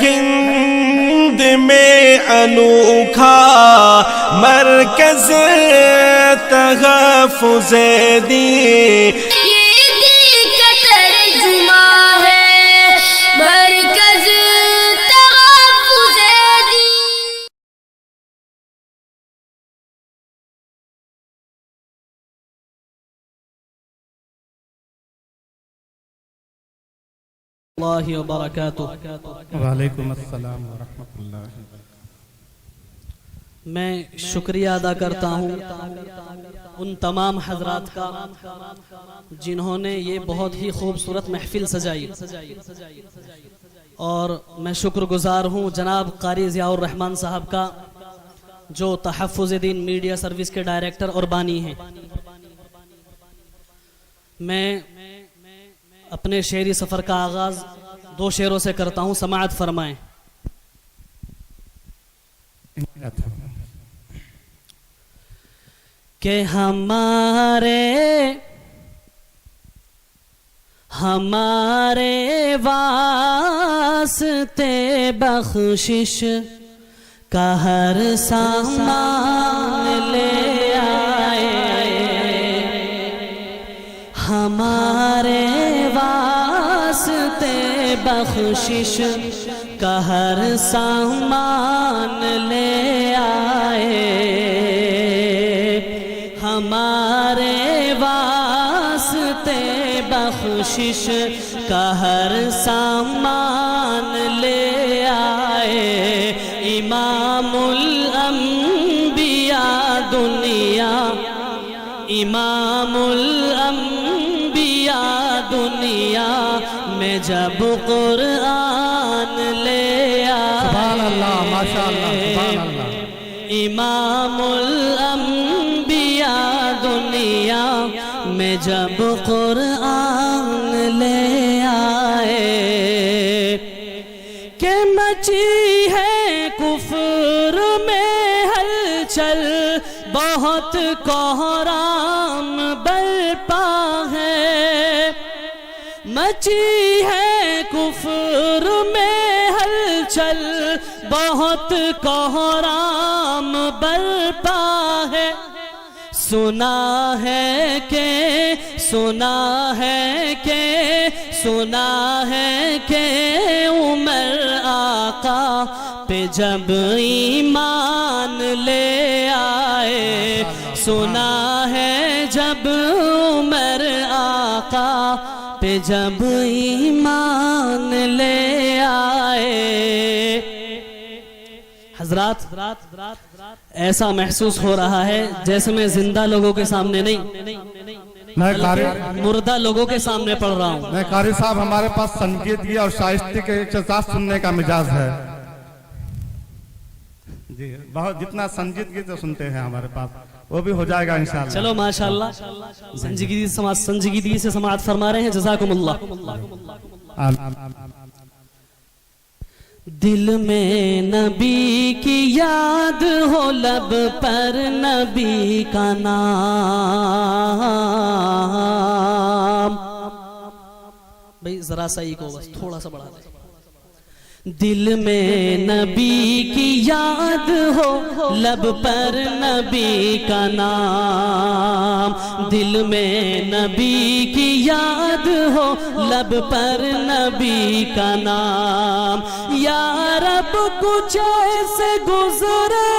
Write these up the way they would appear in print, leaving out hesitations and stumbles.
ہند میں انوکھا مرکز تحفظ دین، اللہ وبرکاتہ۔ وعلیکم السلام ورحمۃ اللہ۔ میں شکریہ ادا کرتا ہوں ان تمام حضرات کا جنہوں نے یہ بہت ہی خوبصورت محفل سجائی، اور میں شکر گزار ہوں جناب قاری ضیاء الرحمن صاحب کا جو تحفظ دین میڈیا سروس کے ڈائریکٹر اور بانی ہیں۔ میں اپنے شعری سفر کا آغاز 2 شعروں سے کرتا ہوں، سماعت فرمائیں۔ کہ ہمارے واسطے بخشش کا ہر سامان لے آئے، ہمارے واسطے بخشش کا ہر سامان لے آئے، ہمارے واسطے بخشش کا ہر سامان لے آئے، امام الانبیاء دنیا، امام الانبیاء دنیا میں جب قرآن لے آئے، سبحان اللہ، ماشاءاللہ، سبحان اللہ، امام الانبیاء دنیا میں جب قرآن لے آئے، کہ مچی ہے کفر میں ہلچل، بہت کوہرام برپا ہے، مچی ہے کفر میں ہلچل، بہت کوہرام برپا ہے، سنا ہے کہ عمر آقا پہ جب ایمان لے آئے، سنا ہے جب عمر آقا پہ جب ایمان لے آئے۔ حضرات ایسا محسوس ہو رہا ہے جیسے میں زندہ لوگوں کے سامنے نہیں، مردہ لوگوں کے سامنے پڑھ رہا ہوں۔ میں قاری صاحب، ہمارے پاس سنگیت اور شائستگی کے احساس سننے کا مزاج ہے جی، بہت جتنا سنجیدگی سے سنتے ہیں ہمارے پاس وہ بھی ہو جائے گا انشاءاللہ۔ چلو ماشاءاللہ، سنجیدگی سے سماعت فرما رہے ہیں، جزاکم اللہ۔ دل میں نبی کی یاد ہو، لب پر نبی کا نام، بھئی ذرا سا ہی کو بس تھوڑا سا بڑھا دیں۔ دل میں نبی کی یاد ہو، لب پر نبی کا نام، دل میں نبی کی یاد ہو، لب پر نبی کا نام، یا رب کچھ ایسے گزرے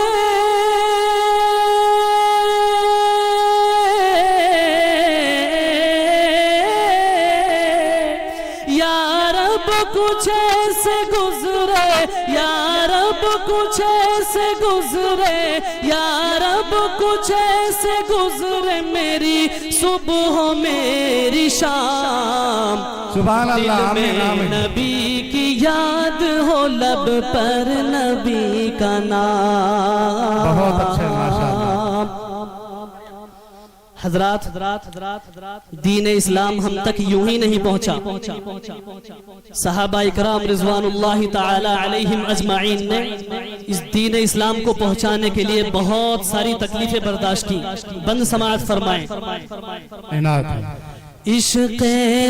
کچھ ایسے گزرے، یا رب کچھ ایسے گزرے، یا رب کچھ ایسے گزرے، میری صبح میری شام، سبحان اللہ، دل آمین میں آمین۔ نبی کی یاد ہو، لب پر نبی کا نام۔ بہت اچھے، ماشاءاللہ۔ حضرات دین اسلام ہم تک یوں ہی نہیں پہنچا، صحابہ اکرام رضوان اللہ تعالی علیہم اجمعین نے اس دین اسلام کو پہنچانے کے لیے بہت ساری تکلیفیں برداشت کی۔ بند سماعت فرمائیں۔ عشق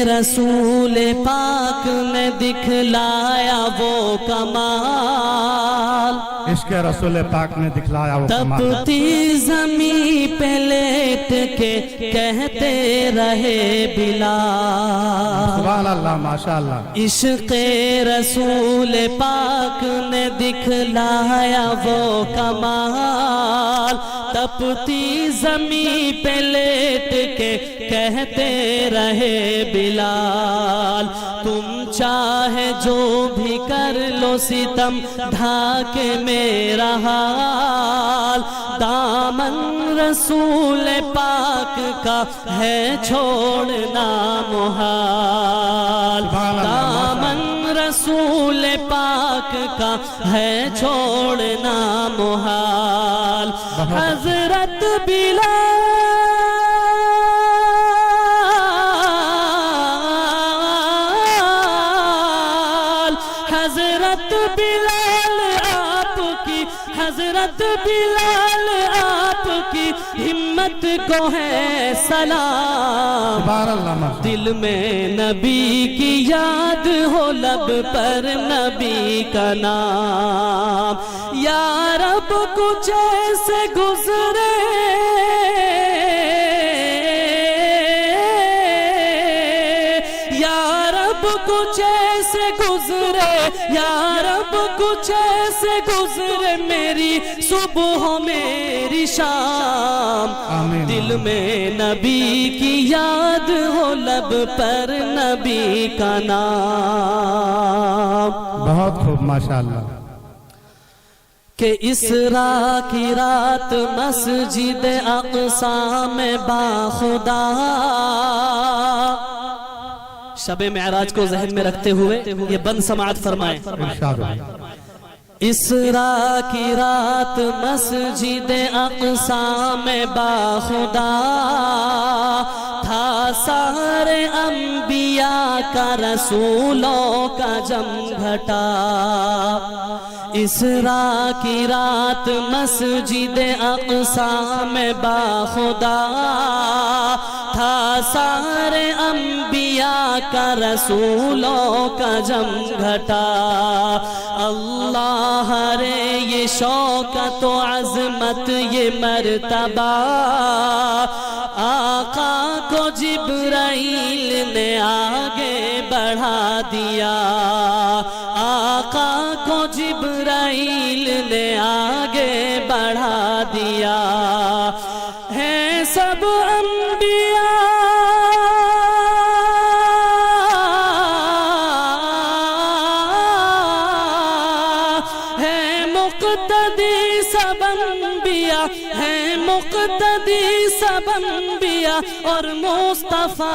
رسول پاک نے دکھلایا وہ کمال، عشق رسول پاک نے دکھلایا وہ کمال، تپتی زمین پہ لیٹ کے کہتے رہے بلال، سبحان اللہ ماشاءاللہ، عشق رسول پاک نے دکھلایا وہ کمال، تپتی زمین پہ لیٹ کے کہتے رہے بلال، تم چاہے جو بھی کر لو ستم ڈھاکے میرا حال، دامن رسول پاک کا ہے چھوڑنا محال، دامن رسول پاک کا ہے چھوڑنا محال، حضرت بلال، حضرت بلال آپ کی، حضرت بلال آپ کی ہمت کو ہے سلام، سبحان اللہ ماشاءاللہ، دل میں نبی کی یاد ہو لب پر نبی کا نام، یا رب کچھ ایسے گزرے یا رب کچھ ایسے گزرے، یا رب کچھ ایسے گزرے میری صبح ہو میری شام، آمین، دل میں نبی کی یاد ہو لب پر نبی کا نام، بہت خوب ماشاءاللہ، کہ اسراء کی رات مسجد اقصی میں باخدا، شب معراج کو ذہن میں رکھتے ہوئے یہ بند سماعت فرمائیں، ارشاد ہو، اسراء کی رات مسجد اقصی میں باخدا، تھا سارے انبیاء کا رسولوں کا جم گھٹا، اسراء کی رات مسجد اقصی میں باخدا، تھا سارے انبیاء کا رسولوں کا جم گھٹا، اللہ رے یہ شوکت و عظمت یہ مرتبہ، آقا کو جبرائیل نے آگے بڑھا دیا، آقا کو جبرائیل نے آگے بڑھا دیا، ہیں سب انبیاء ہیں مقتدی سب انبیاء، ہیں مقتدی سب انبیاء اور مصطفیٰ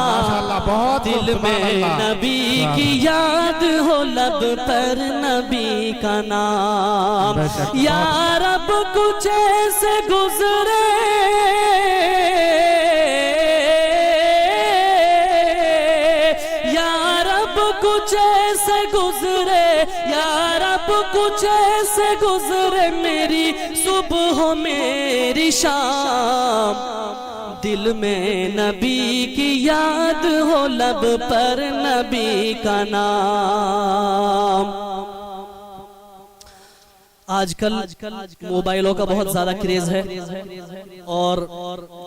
ماشاءاللہ، امام، بہت خوب، دل میں سبحان اللہ، نبی کی یاد ہو لب پر نبی کا نام، بے شک، یا رب کچھ ایسے گزرے یا رب کچھ ایسے گزرے، یا رب کچھ ایسے گزرے میری صبح ہو میری شام، دل میں نبی کی یاد ہو لب پر نبی کا نام۔ آج کل موبائلوں کا بہت زیادہ کریز ہے، اور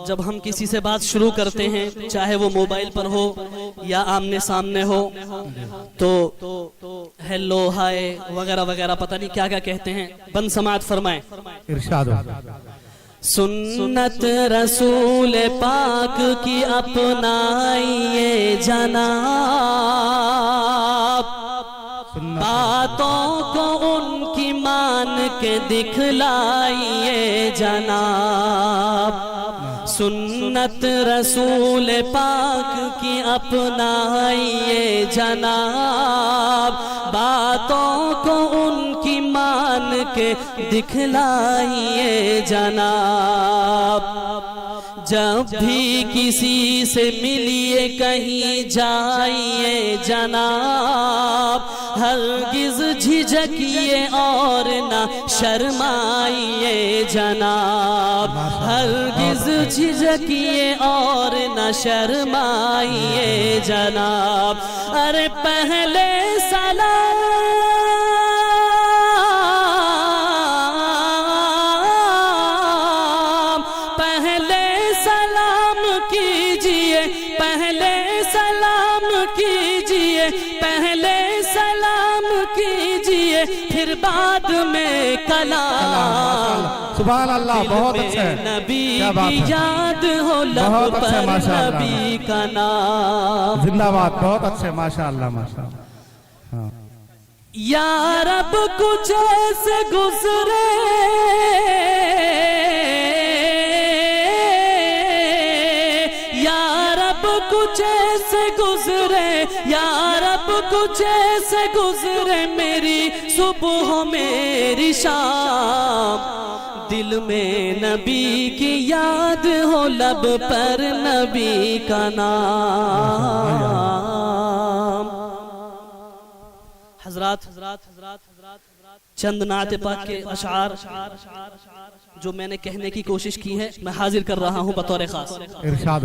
جب ہم کسی سے بات شروع کرتے ہیں چاہے وہ موبائل پر ہو یا آمنے سامنے ہو تو ہیلو ہائے وغیرہ وغیرہ پتہ نہیں کیا کیا کہتے ہیں، بند سماعت فرمائیں، ارشاد ہو، سنت رسول پاک کی اپنائیے جناب، باتوں کو ان کی مان کے دکھلائیے جناب، سنت رسول پاک کی اپنائیے جناب، باتوں کو ان کی مان کے دکھلائیے جناب، جب بھی کسی سے ملیے کہیں جائیے جناب، ہرگز جھجکیے اور نہ شرمائیے جناب، ہرگز جھجکیے اور نہ شرمائیے جناب، ارے پہلے سلام کیجئے، پہلے سلام کیجئے، پہلے سلام کیجئے، پھر بعد میں کلام۔ سبحان اللہ، بہت اچھا ہے، نبی کیا بات کی ہے، یاد ہو لب پر نبی کا نام۔ زندہ باد، بہت اچھے، ماشاءاللہ ماشاءاللہ۔ ہاں یا رب کچھ ایسے گزرے کچھ ایسے گزرے، یا رب کچھ ایسے گزرے، میری صبح میری شام، دل میں نبی کی یاد ہو لب پر نبی کا نام۔ حضرات چند نعت پاک کے اشعار جو میں نے کہنے کی کوشش کی ہے میں حاضر کر رہا ہوں بطور خاص۔ ارشاد۔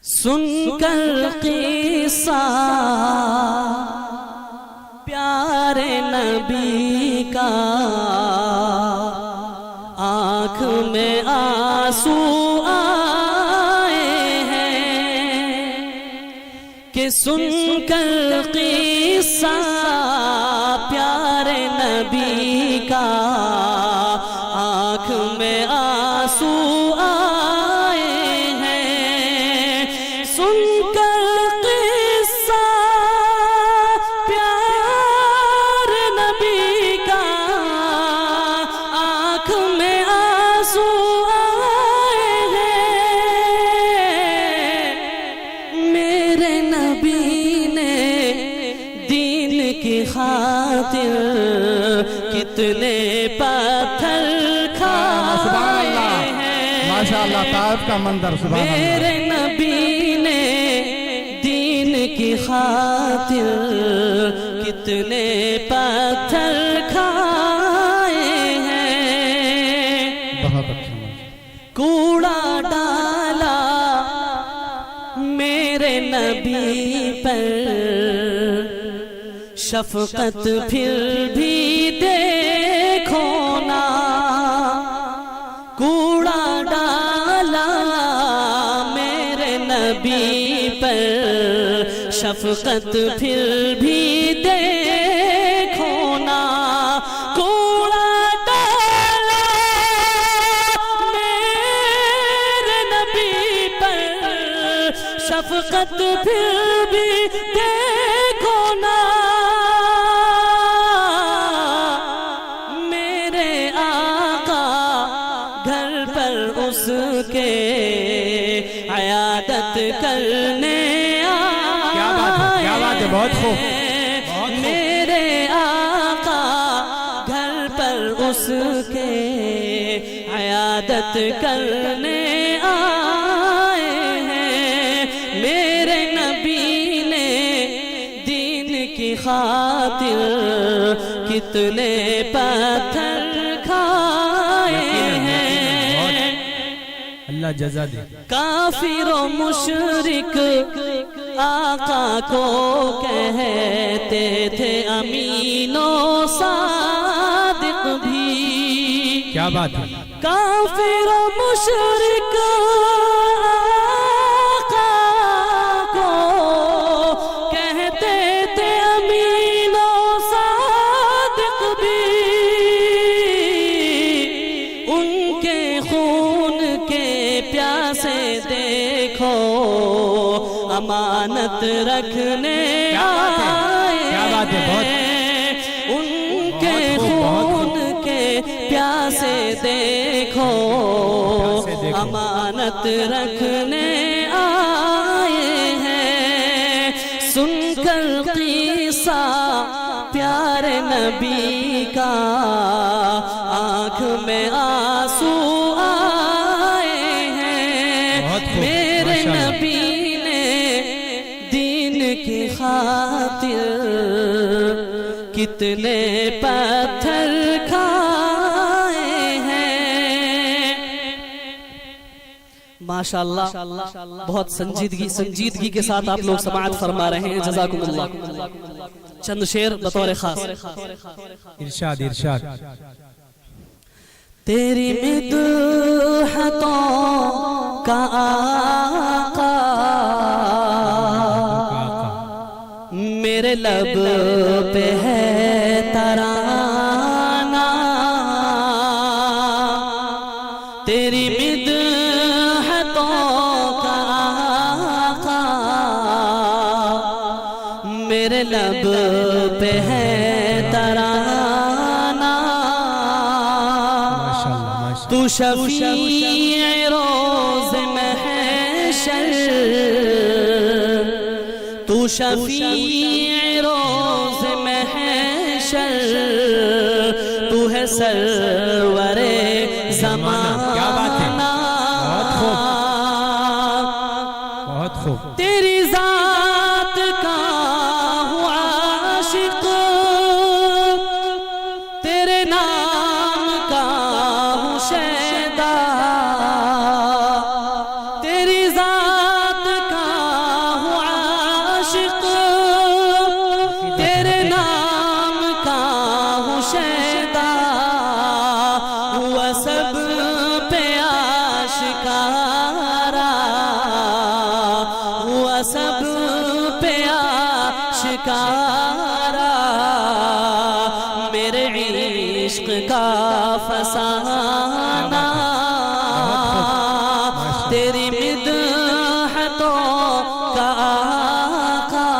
سن کر قصہ پیارے نبی کا، آنکھ میں آنسو آئے ہیں کہ سن کر قصہ پیارے نبی کا، آنکھ میں آنسو خاطر کتنے پتھر کھائے ہیں، ماشاءاللہ طائف کا منظر، سبحان اللہ، میرے نبی نے دین کی خاطر کتنے پتھر کھائے ہیں، بہت اچھا، کوڑا ڈالا میرے نبی پر، شفقت پھر بھی دیکھو نا، کوڑا ڈالا میرے نبی پر، شفقت پھر بھی دیکھو نا، کوڑا ڈالا میرے نبی پر، شفقت پھر بھی دیکھو نا، عیادت کرنے آئے، بہت خوب، میرے آقا گھر پر اس کے عیادت کرنے آئے ہیں، میرے نبی نے دین کی خاطر کتنے پتھر کھائے ہیں، اللہ جزا دے۔ کافر و مشرک آقا کو کہتے تھے امین و صادق بھی، کیا بات ہے، کافر و مشرک آقا کو کہتے تھے امین و صادق بھی، ان کے خون کے پیاسے دیکھو امانت رکھنے آئے ہیں، ان کے خون کے پیاسے دیکھو امانت رکھنے آئے ہیں، سن کر قصہ پیارے نبی کا، آنکھ میں آنسو آئے ہیں، میرے نبی نے دین کی خاطر خاطر کتنے پتھر کھائے ہیں. ماشاءاللہ بہت سنجیدگی کے ساتھ آپ لوگ سماعت فرما رہے ہیں. جزاکم اللہ. چند شعر بطور خاص. ارشاد ارشاد. تیری مدحتوں کا آقا میرے لب پہ ہے ترانہ. تیری مدحتوں کا آقا میرے لب پہ ہے ترانہ. تو شفیع روز محشر تو شفیع روز محشر تو ہے سرور زمانہ. کیا بات ہے. بہت خوب. تیری ذات کا ہوں عاشق تیرے نام کا ہوں شیدا. تیری ذات کا ہوں عاشق تیرے نام کا ہوں شیدا. ہوا سب پہ آشکارا ہوا سب پہ آشکارا میرے عشق کا فسانہ. تیری مدحتوں کا آقا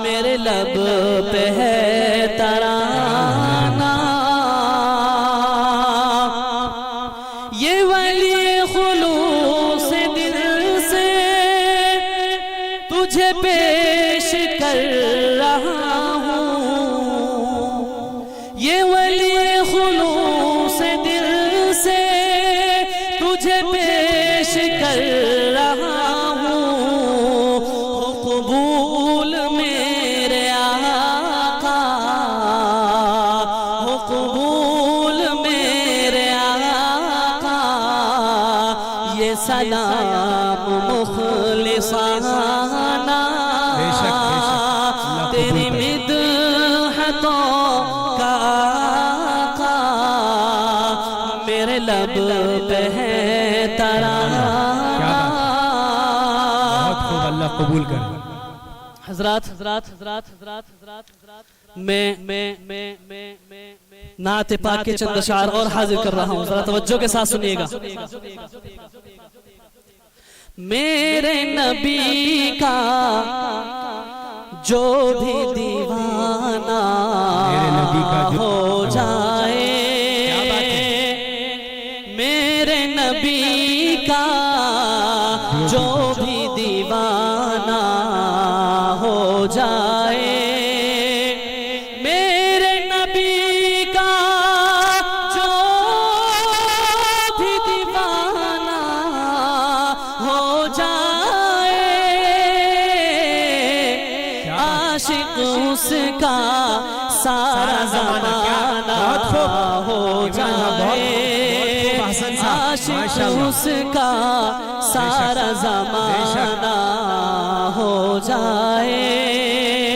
میرے لب پہ ہے ترانہ. یہ ولی خلوص دل سے تجھے پیش کر رہا ہوں. یہ ولی خلوص دل سے تجھے پیش کر رہا ہوں. ہو قبول میرے آقا ہو قبول میرے آقا. یہ سلام مخلصانہ تیری مدحتوں کا آقا میرے لب پہ ہے ترانہ. بہت خوب. اللہ قبول کرے. حضرات میں نعت پاک کے چند اشعار اور حاضر کر رہا ہوں. ذرا توجہ کے ساتھ سنیے گا. میرے نبی کا جو بھی دیوانہ ہو جائے میرے نبی کا جو بھی دیوانہ ہو جائے میرے نبی کا جو بھی دیوانہ ہو جائے عاشق اس کا سارا زمانہ ہو جائے عاشق اس کا سارا زمانہ ہو جائے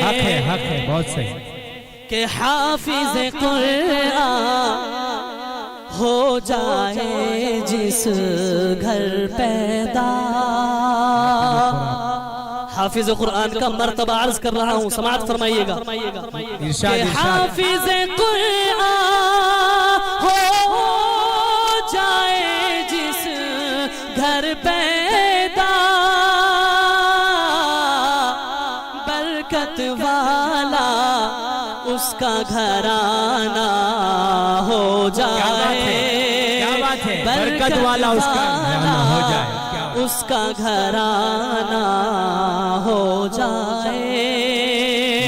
حق ہے بہت صحیح. کہ حافظ قرآن ہو جائے جس گھر پیدا. حافظ قرآن کا مرتبہ عرض کر رہا ہوں. سماعت فرمائیے گا. کہ حافظ قرآن ہو جائے جس گھر پیدا برکت والا اس کا گھرانہ ہو جائے برکت والا اس کا گھرانہ ہو جائے اس کا گھرانہ ہو جائے.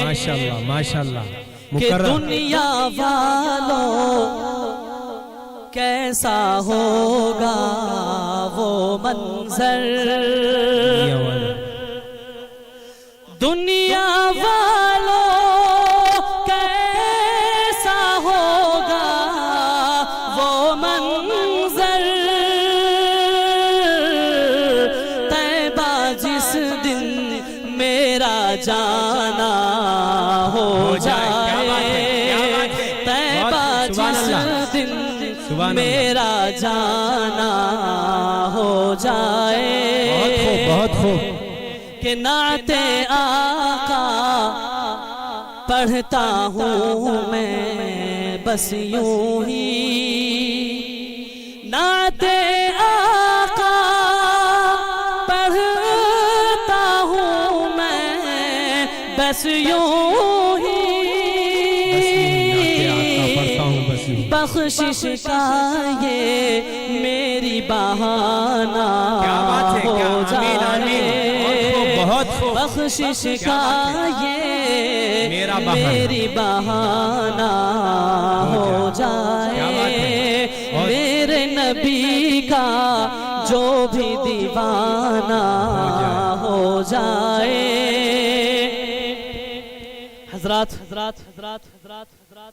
ماشاءاللہ ماشاءاللہ. کہ دنیا والوں کیسا ہوگا وہ منظر دنیا دنیا والوں کیسا ہوگا وہ منظر، طیبہ جس دن میرا جانا ہو جائے، طیبہ جس دن میرا جانا ہو جائے، بہت خوب کہ نعت آقا پڑھتا ہوں میں بس یوں ہی، نعت آقا پڑھتا ہوں میں بس یوں ہی، بخشش کا یہ میری بہانہ ہو جائے، بخشش کا یہ میری بہانہ ہو جائے، میرے نبی کا جو بھی دیوانہ ہو جائے۔ حضرات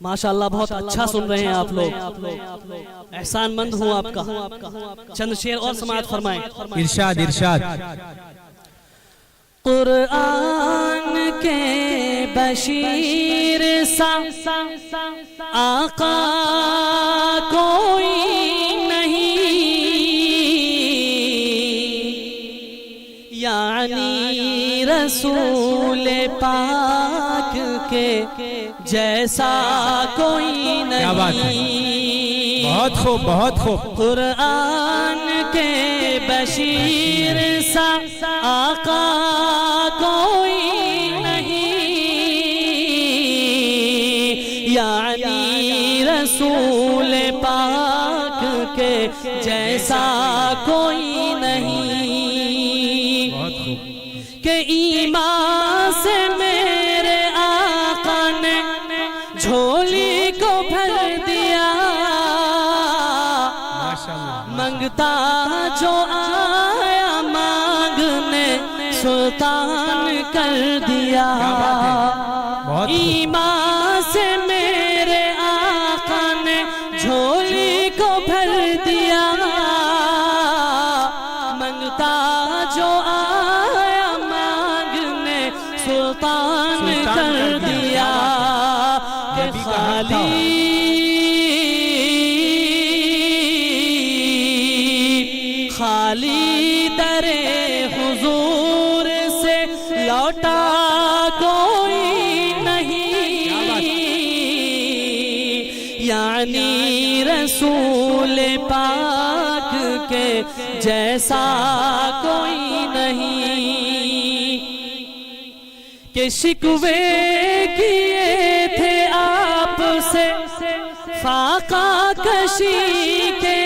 ماشاءاللہ بہت اچھا سن رہے ہیں آپ لوگ، احسان مند ہوں آپ کا، چند شعر اور سماعت فرمائیں۔ ارشاد ارشاد۔ قرآن کے بشیر سا آقا کوئی نہیں، یعنی رسول پاک کے جیسا کوئی نہیں، بہت خوب بہت خوب۔ قرآن کے بشیر سا آقا کوئی نہیں، یعنی رسول پاک کے جیسا کوئی نہیں، کہ ایمان سے میرے آقا نے جھولی کو بھر دیا، منگتا جو آیا مانگنے سلطان کر دیا، ایمان سے میرے آقا نے جھولی کو بھر دیا، منگتا جو آیا مانگنے سلطان کر دیا، کہ خالی در حضور سے لوٹا کوئی نہیں، یعنی رسول پاک کے جیسا کوئی نہیں، کہ شکوے کیے تھے آپ سے فاقہ کشی کے،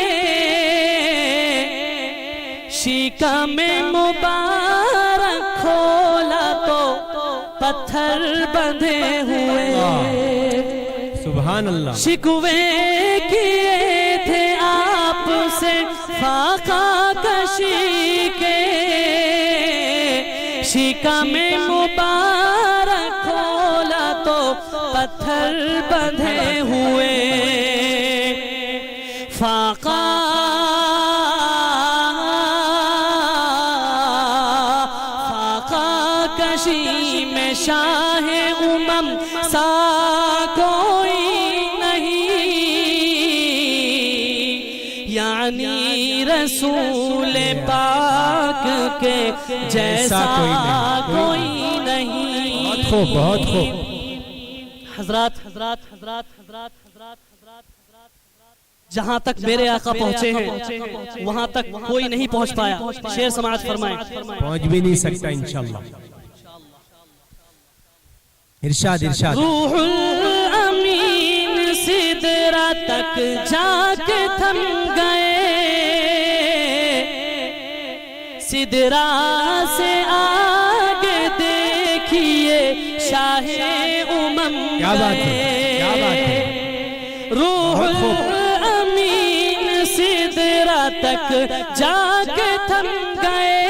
شکم مبارک کھولا تو پتھر بندھے ہوئے، سبحان اللہ۔ شکوے کیے تھے آپ سے فاقہ کشی کے، شکم مبارک کھولا تو پتھر بندھے ہوئے، فاقہ کشی میں شاہ امم سا کوئی نہیں، یعنی رسول پاک کے جیسا کوئی نہیں۔ بہت خوب بہت خوب۔ حضرات جہاں تک میرے آقا پہنچے ہیں وہاں تک کوئی نہیں پہنچ پایا، شعر سماعت فرمائیں۔ پہنچ بھی نہیں سکتا انشاءاللہ۔ ارشاد ارشاد۔ روح الامین سدرہ تک جا کے تھم گئے، سدرہ سے آگے دیکھیے شاہ امم کیا بات ہے کیا بات ہے۔ روح الامین سدرہ تک جا کے تھم گئے،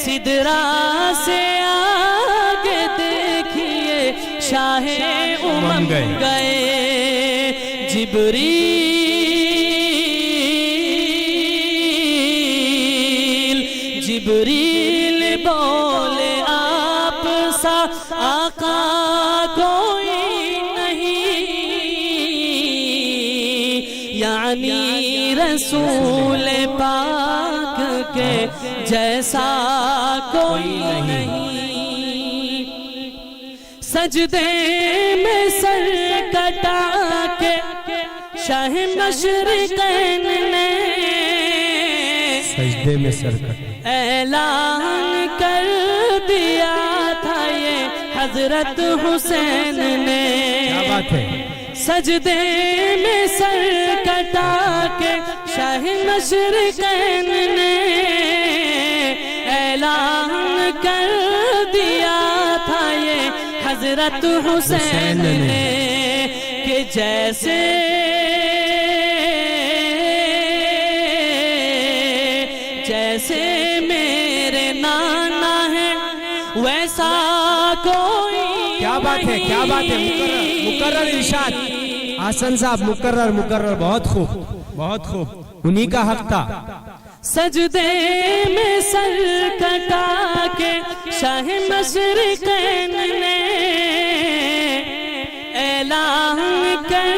سدرہ سے شاہ امم گئے جبریل بولے آپ سا آقا کوئی نہیں، یعنی رسول پاک کے جیسا کوئی نہیں۔ سجدے میں سر کٹا کے شاہ مشرقین نے سجدے میں سر کٹا اعلان کر دیا تھا یہ حضرت حسین نے۔ کیا بات ہے، سجدے میں سر کٹا کے شاہ مشرقین نے اعلان کر دیا تھا یہ حضرت حسین نے کہ جیسے میرے نانا ہے ویسا کوئی۔ کیا بات ہے، کیا بات ہے، مقرر ارشاد حسن صاحب، مقرر بہت خوب بہت خوب، انہی کا حق تھا۔ سجدے میں سر کٹا کے شاہ مشرقین نے اعلان کر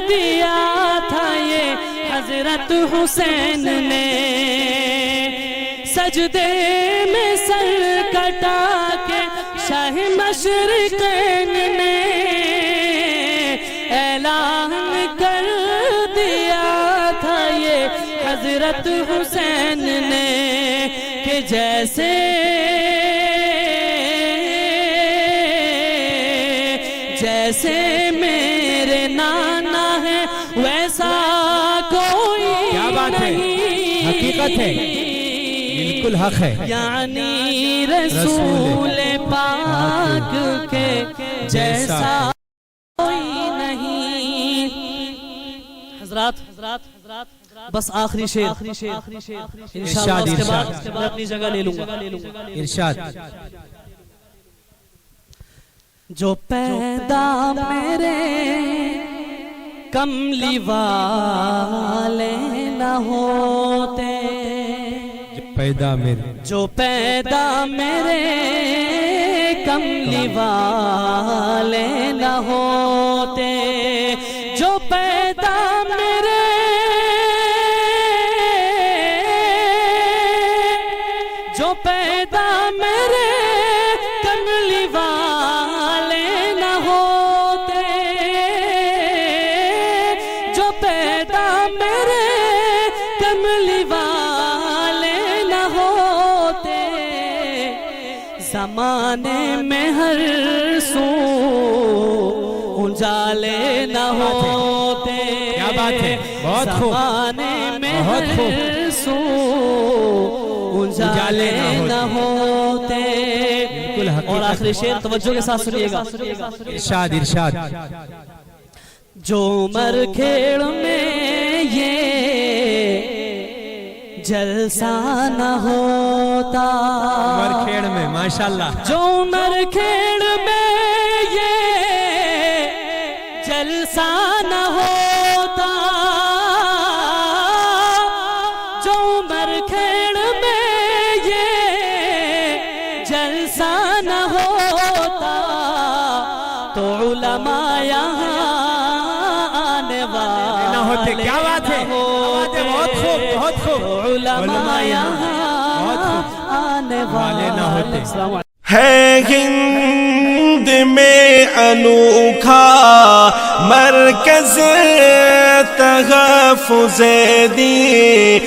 دیا تھا یہ حضرت حسین نے۔ سجدے میں سر کٹا کے شاہ مشرقین نے اعلان کر دیا تھا یہ حضرت حسین نے کہ جیسے میرے نانا ہے ویسا کوئی نہیں۔ کیا بات ہے، حقیقت ہے، بالکل حق ہے، یعنی رسول پاک کے جیسا کوئی نہیں۔ حضرات بس آخری شعر انشاءاللہ، اس کے بعد میں اپنی جگہ لے لوں گا۔ ارشاد۔ جو پیدا میرے کملی والے نہ ہوتے، جو پیدا میرے کملی والے نہ ہوتے، جو پیدا میرے کملی والے نہ ہوتے، جو پیدا میرے کملی والے نہ ہوتے، زمانے میں ہر سو اجالے نہ ہوتے۔ کیا بات ہے، بہت خوب، زمانے میں ہر سو اجالے نہ ہوتے۔ اور آخری شعر توجہ کے ساتھ سنیے گا۔ ارشاد۔ جو عمر کھیڑ میں یہ جلسہ نہ ہوتا، عمر کھیڑ میں ماشاءاللہ، جو عمر کھیڑ میں یہ جلسہ نہ ہوتا، جو عمر کھیڑ میں یہ جلسہ نہ ہوتا، تو علماء یہاں آنے والے نہ ہوتے۔ کیا بات ہے، بہت خوب بہت خوب، علماء یہاں آنے والے نہ ہوتے۔ ہے ہند میں انوکھا مرکز تحفظ دین